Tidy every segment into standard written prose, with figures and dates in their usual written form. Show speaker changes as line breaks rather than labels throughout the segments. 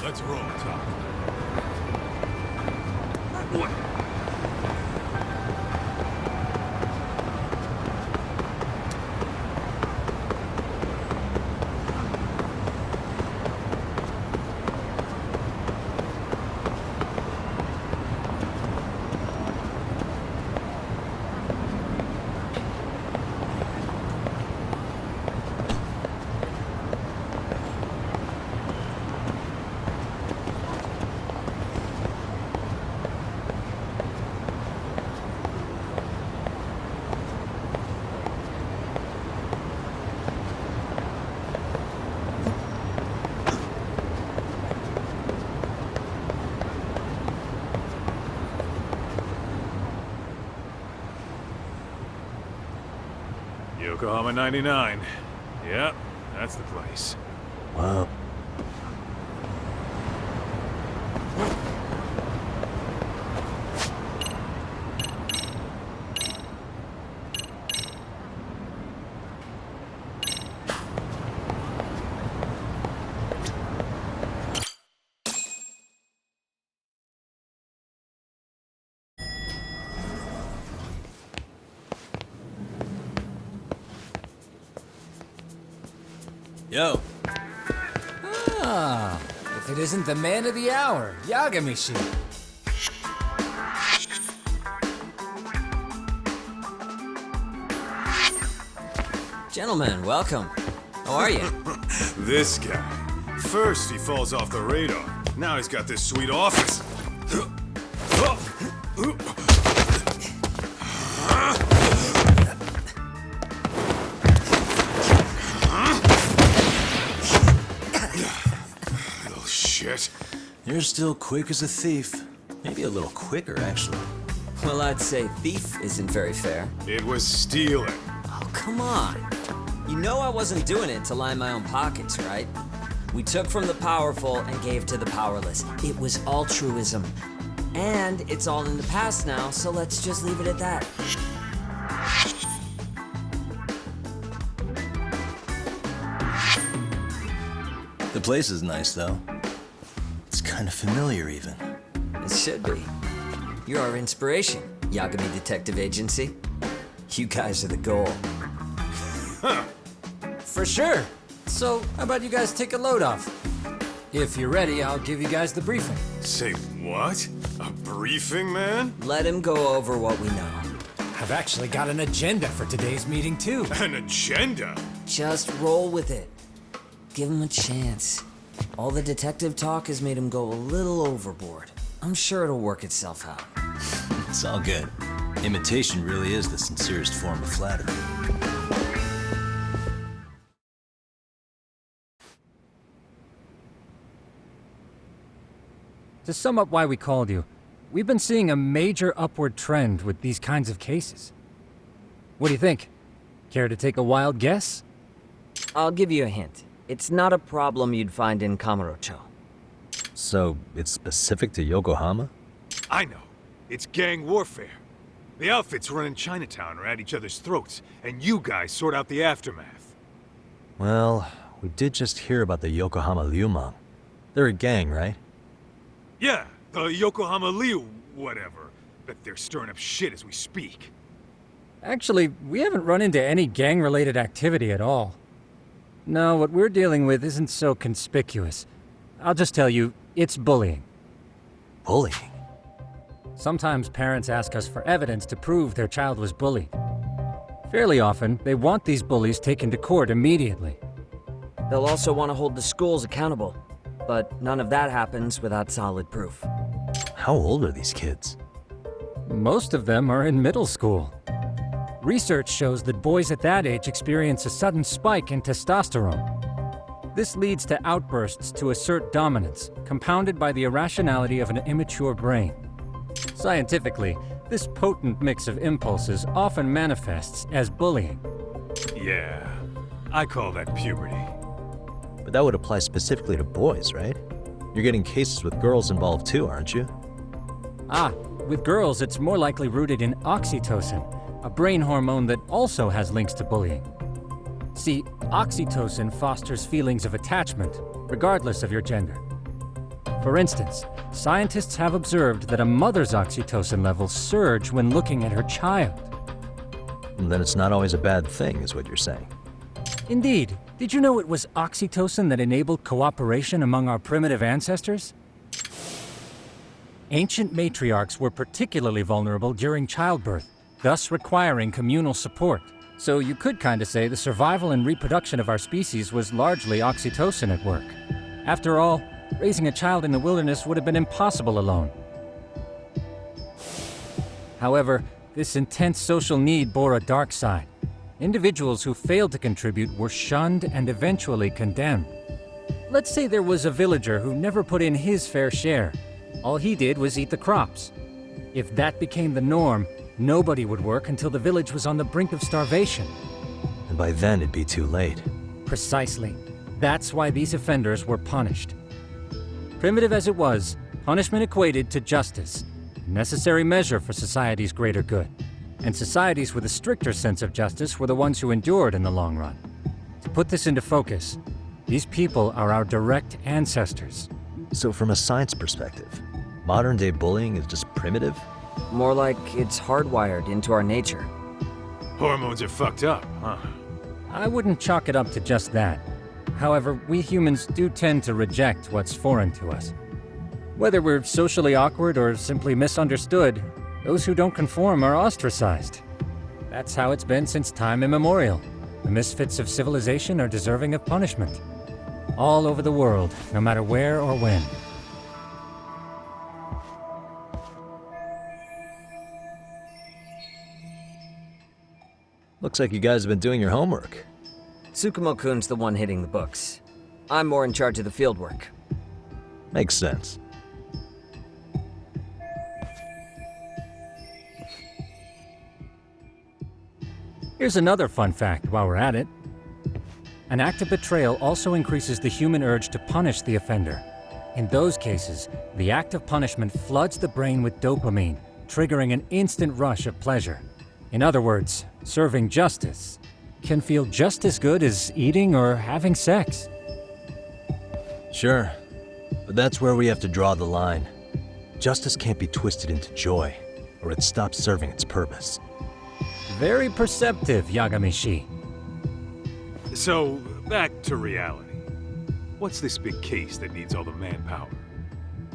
Let's roll, Tom. What? Yokohama 99. Yep, that's the place.
Wow.
Yo.
Ah, if it isn't the man of the hour, Yagamishi.
Gentlemen, welcome. How are you?
This guy. First he falls off the radar. Now he's got this sweet office. Little shit.
You're still quick as a thief. Maybe a little quicker, actually.
Well, I'd say thief isn't very fair.
It was stealing.
Oh, come on. You know I wasn't doing it to line my own pockets, right? We took from the powerful and gave to the powerless. It was altruism. And it's all in the past now, so let's just leave it at that.
The place is nice, though. It's kind of familiar, even.
It should be. You're our inspiration, Yagami Detective Agency. You guys are the goal.
For sure. So, how about you guys take a load off? If you're ready, I'll give you guys the briefing.
Say what? A briefing, man?
Let him go over what we know.
I've actually got an agenda for today's meeting, too.
An agenda?
Just roll with it. Give him a chance. All the detective talk has made him go a little overboard. I'm sure it'll work itself out.
It's all good. Imitation really is the sincerest form of flattery.
To sum up why we called you, we've been seeing a major upward trend with these kinds of cases. What do you think? Care to take a wild guess?
I'll give you a hint. It's not a problem you'd find in Kamurocho.
So, it's specific to Yokohama?
I know. It's gang warfare. The outfits running Chinatown are at each other's throats, and you guys sort out the aftermath.
Well, we did just hear about the Yokohama Liumang. They're a gang, right?
Yeah, the Yokohama Liu, whatever. But they're stirring up shit as we speak.
Actually, we haven't run into any gang-related activity at all. No, what we're dealing with isn't so conspicuous. I'll just tell you, it's bullying.
Bullying?
Sometimes parents ask us for evidence to prove their child was bullied. Fairly often, they want these bullies taken to court immediately.
They'll also want to hold the schools accountable. But none of that happens without solid proof.
How old are these kids?
Most of them are in middle school. Research shows that boys at that age experience a sudden spike in testosterone. This leads to outbursts to assert dominance, compounded by the irrationality of an immature brain. Scientifically, this potent mix of impulses often manifests as bullying.
Yeah, I call that puberty.
But that would apply specifically to boys, right? You're getting cases with girls involved too, aren't you?
Ah, with girls it's more likely rooted in oxytocin, a brain hormone that also has links to bullying. See, oxytocin fosters feelings of attachment, regardless of your gender. For instance, scientists have observed that a mother's oxytocin levels surge when looking at her child.
Then it's not always a bad thing, is what you're saying.
Indeed. Did you know it was oxytocin that enabled cooperation among our primitive ancestors? Ancient matriarchs were particularly vulnerable during childbirth, thus requiring communal support. So you could kinda say the survival and reproduction of our species was largely oxytocin at work. After all, raising a child in the wilderness would have been impossible alone. However, this intense social need bore a dark side. Individuals who failed to contribute were shunned and eventually condemned. Let's say there was a villager who never put in his fair share. All he did was eat the crops. If that became the norm, nobody would work until the village was on the brink of starvation.
And by then it'd be too late.
Precisely. That's why these offenders were punished. Primitive as it was, punishment equated to justice, a necessary measure for society's greater good. And societies with a stricter sense of justice were the ones who endured in the long run. To put this into focus, these people are our direct ancestors.
So from a science perspective, modern-day bullying is just primitive?
More like it's hardwired into our nature.
Hormones are fucked up, huh?
I wouldn't chalk it up to just that. However, we humans do tend to reject what's foreign to us. Whether we're socially awkward or simply misunderstood, those who don't conform are ostracized. That's how it's been since time immemorial. The misfits of civilization are deserving of punishment. All over the world, no matter where or when.
Looks like you guys have been doing your homework.
Tsukumo-kun's the one hitting the books. I'm more in charge of the fieldwork.
Makes sense.
Here's another fun fact while we're at it. An act of betrayal also increases the human urge to punish the offender. In those cases, the act of punishment floods the brain with dopamine, triggering an instant rush of pleasure. In other words, serving justice can feel just as good as eating or having sex.
Sure, but that's where we have to draw the line. Justice can't be twisted into joy, or it stops serving its purpose.
Very perceptive, Yagamishi.
So, back to reality. What's this big case that needs all the manpower?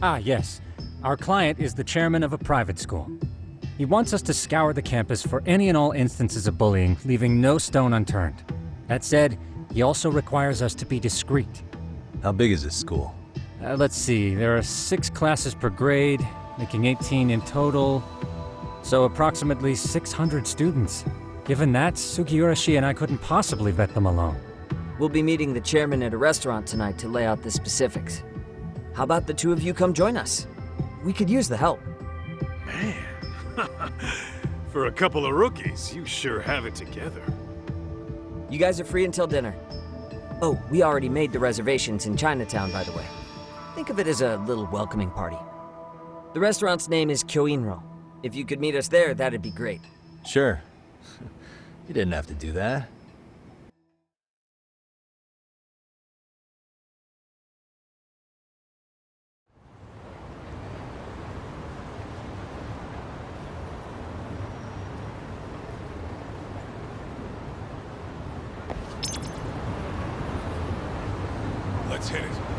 Ah, yes. Our client is the chairman of a private school. He wants us to scour the campus for any and all instances of bullying, leaving no stone unturned. That said, he also requires us to be discreet.
How big is this school?
Let's see, there are 6 classes per grade, making 18 in total. So approximately 600 students. Given that, Sugiurashi and I couldn't possibly vet them alone.
We'll be meeting the chairman at a restaurant tonight to lay out the specifics. How about the two of you come join us? We could use the help.
Man, for a couple of rookies, you sure have it together.
You guys are free until dinner. Oh, we already made the reservations in Chinatown, by the way. Think of it as a little welcoming party. The restaurant's name is Kyoinro. If you could meet us there, that'd be great.
Sure. You didn't have to do that.
Let's hit it.